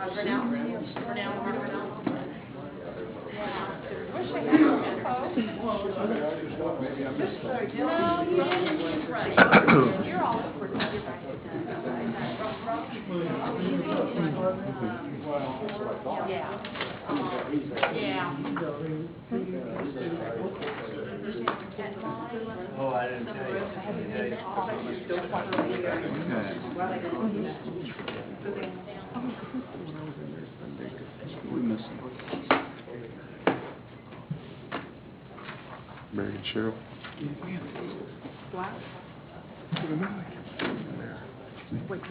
For now, we're not. Wish I had more info. No, you didn't. Right. You're all over it. Yeah. Oh, I didn't tell you. What are we missing? Mary and Cheryl? What? Wait.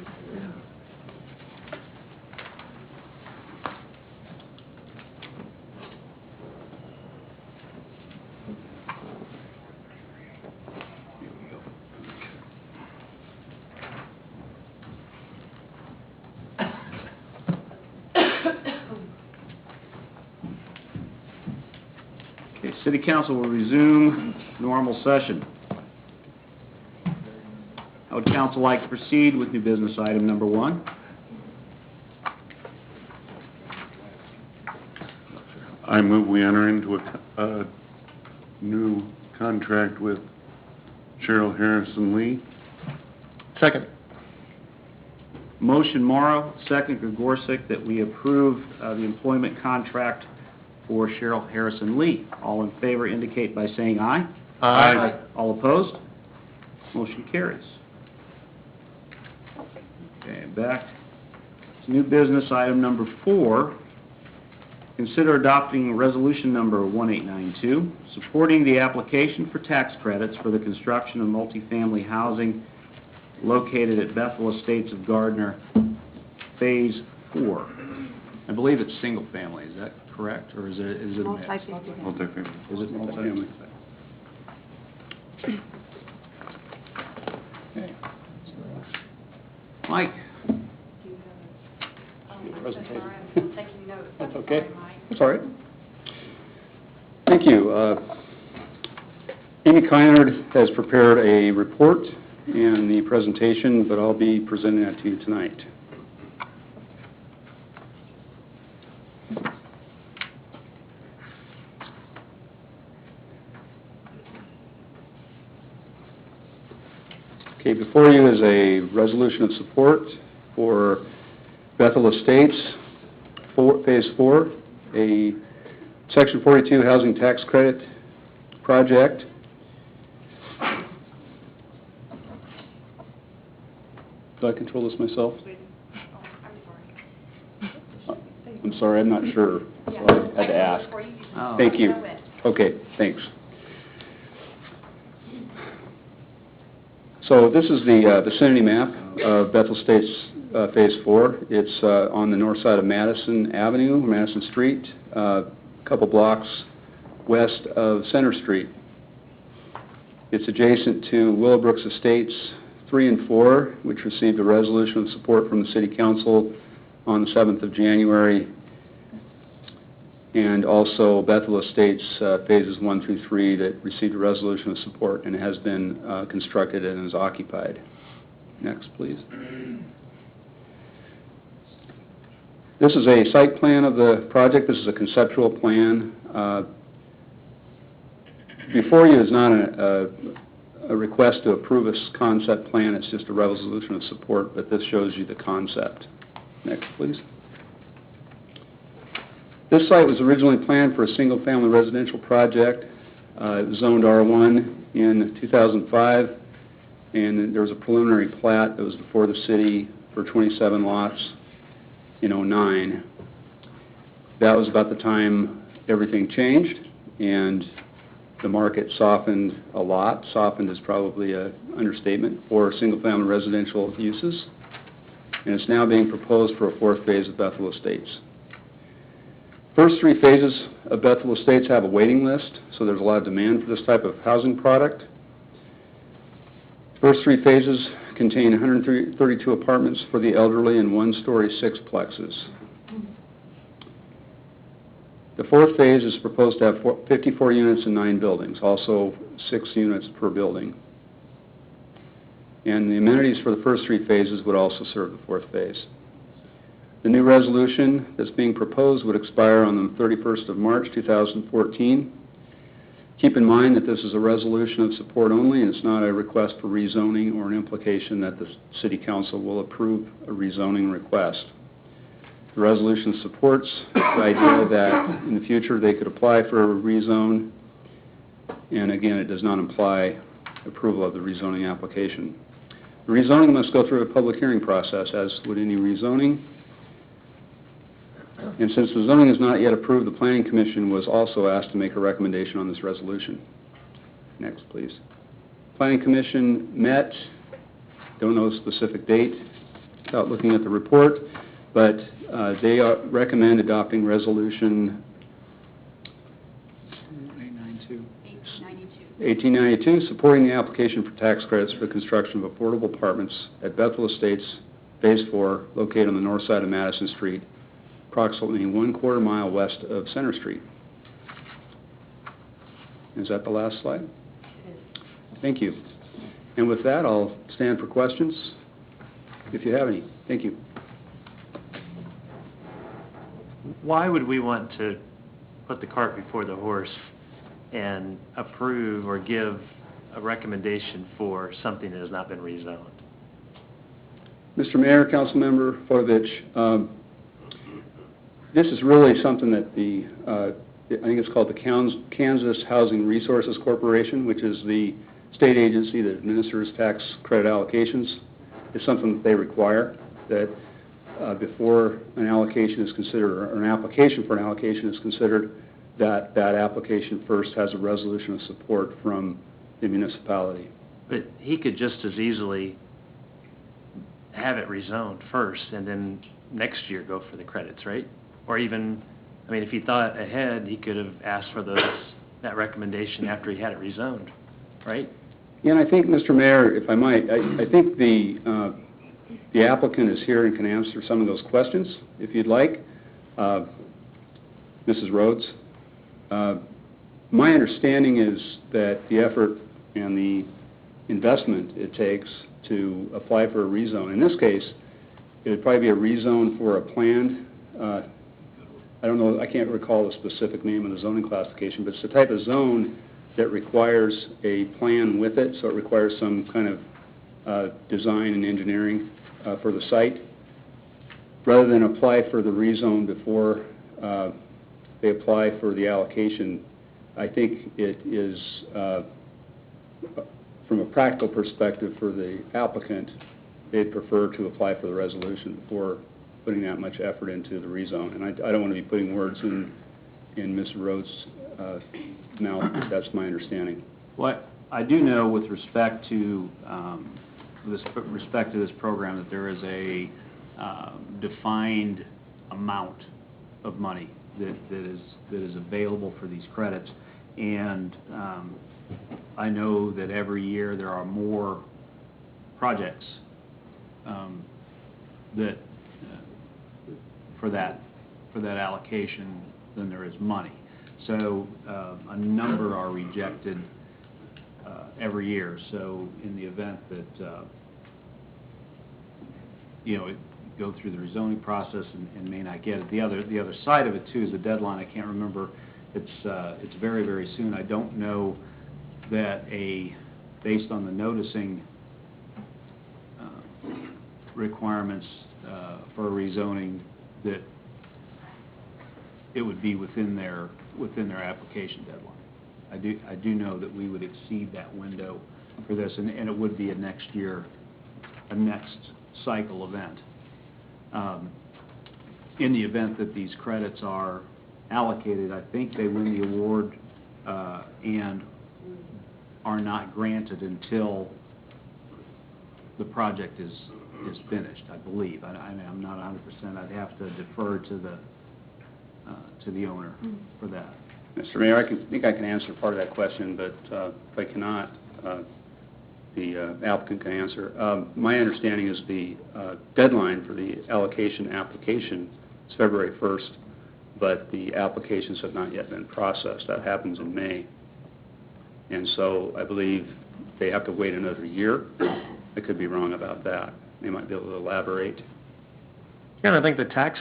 Okay, City Council will resume normal session. How would council like to proceed with new business item number 1? I move we enter into a new contract with Cheryl Harrison Lee. Second. Motion Morrow, second Gregorczyk, that we approve the employment contract for Cheryl Harrison Lee. All in favor indicate by saying aye. Aye. All opposed? Motion carries. Okay, back to new business item number 4. Consider adopting resolution number 1892, supporting the application for tax credits for the construction of multifamily housing located at Bethel Estates of Gardner, Phase 4. I believe it's single family, is that correct, or is it a mix? Multifamily. Is it multifamily? Okay. Mike? Presentation. Taking notes. That's okay. Mike. That's all right. Thank you. Amy Kynard has prepared a report and the presentation, but I'll be presenting that to you tonight. Okay, before you is a resolution of support for Bethel Estates, Phase 4, a Section 42 housing tax credit project. Do I control this myself? I'm sorry, I'm not sure, so I had to ask. Oh. Thank you. Okay, thanks. So this is the vicinity map of Bethel Estates Phase 4. It's on the north side of Madison Avenue, Madison Street, a couple blocks west of Center Street. It's adjacent to Willowbrooks Estates 3 and 4, which received a resolution of support from the City Council on the 7th of January, and also Bethel Estates Phases 1 through 3 that received a resolution of support and has been constructed and is occupied. Next, please. This is a site plan of the project. This is a conceptual plan. Before you is not a request to approve a concept plan. It's just a resolution of support, but this shows you the concept. Next, please. This site was originally planned for a single-family residential project. It was zoned R1 in 2005, and there was a preliminary plat that was before the city for 27 lots in 2009. That was about the time everything changed, and the market softened a lot. Softened is probably an understatement for single-family residential uses, and it's now being proposed for a 4th phase of Bethel Estates. First 3 phases of Bethel Estates have a waiting list, so there's a lot of demand for this type of housing product. First 3 phases contain 132 apartments for the elderly and 1-story sixplexes. The 4th phase is proposed to have 54 units in 9 buildings, also 6 units per building. And the amenities for the first 3 phases would also serve the 4th phase. The new resolution that's being proposed would expire on the 31st of March 2014. Keep in mind that this is a resolution of support only, and it's not a request for rezoning or an implication that the City Council will approve a rezoning request. The resolution supports the idea that in the future they could apply for a rezone, and again, it does not imply approval of the rezoning application. The rezoning must go through a public hearing process, as would any rezoning. And since the zoning is not yet approved, the Planning Commission was also asked to make a recommendation on this resolution. Next, please. Planning Commission met, don't know a specific date without looking at the report, but they recommend adopting Resolution 1892, supporting the application for tax credits for the construction of affordable apartments at Bethel Estates, Phase 4, located on the north side of Madison Street, approximately 1/4 mile west of Center Street. Is that the last slide? Thank you. And with that, I'll stand for questions, if you have any. Thank you. Why would we want to put the cart before the horse and approve or give a recommendation for something that has not been rezoned? Mr. Mayor, Councilmember Fodovich, this is really something that I think it's called the Kansas Housing Resources Corporation, which is the state agency that administers tax credit allocations. It's something that they require, that before an allocation is considered, or an application for an allocation is considered, that application first has a resolution of support from the municipality. But he could just as easily have it rezoned first and then next year go for the credits, right? Or even, I mean, if he thought ahead, he could have asked for that recommendation after he had it rezoned, right? Yeah, and I think, Mr. Mayor, if I might, I think the applicant is here and can answer some of those questions, if you'd like. Mrs. Rhodes, my understanding is that the effort and the investment it takes to apply for a rezone, in this case, it would probably be a rezone for a planned, I don't know, I can't recall the specific name of the zoning classification, but it's the type of zone that requires a plan with it, so it requires some kind of design and engineering for the site. Rather than apply for the rezone before they apply for the allocation, I think it is, from a practical perspective for the applicant, they'd prefer to apply for the resolution before putting that much effort into the rezone. And I don't want to be putting words in Ms. Rhodes' mouth, but that's my understanding. What I do know with respect to this program, that there is a defined amount of money that is available for these credits, and I know that every year there are more projects that for that allocation than there is money. So a number are rejected every year. So in the event that it go through the rezoning process and may not get it. The other side of it too is the deadline. I can't remember. It's very, very soon. I don't know that based on the noticing requirements for a rezoning, that it would be within their application deadline. I do know that we would exceed that window for this, and it would be a next cycle event. In the event that these credits are allocated, I think they win the award and are not granted until the project is finished, I believe. I'm not 100%. I'd have to defer to the owner for that. Mr. Mayor, I think I can answer part of that question, but if I cannot, the applicant can answer. My understanding is the deadline for the allocation application is February 1st, but the applications have not yet been processed. That happens in May. And so I believe they have to wait another year. I could be wrong about that. They might be able to elaborate. Yeah, and I think the tax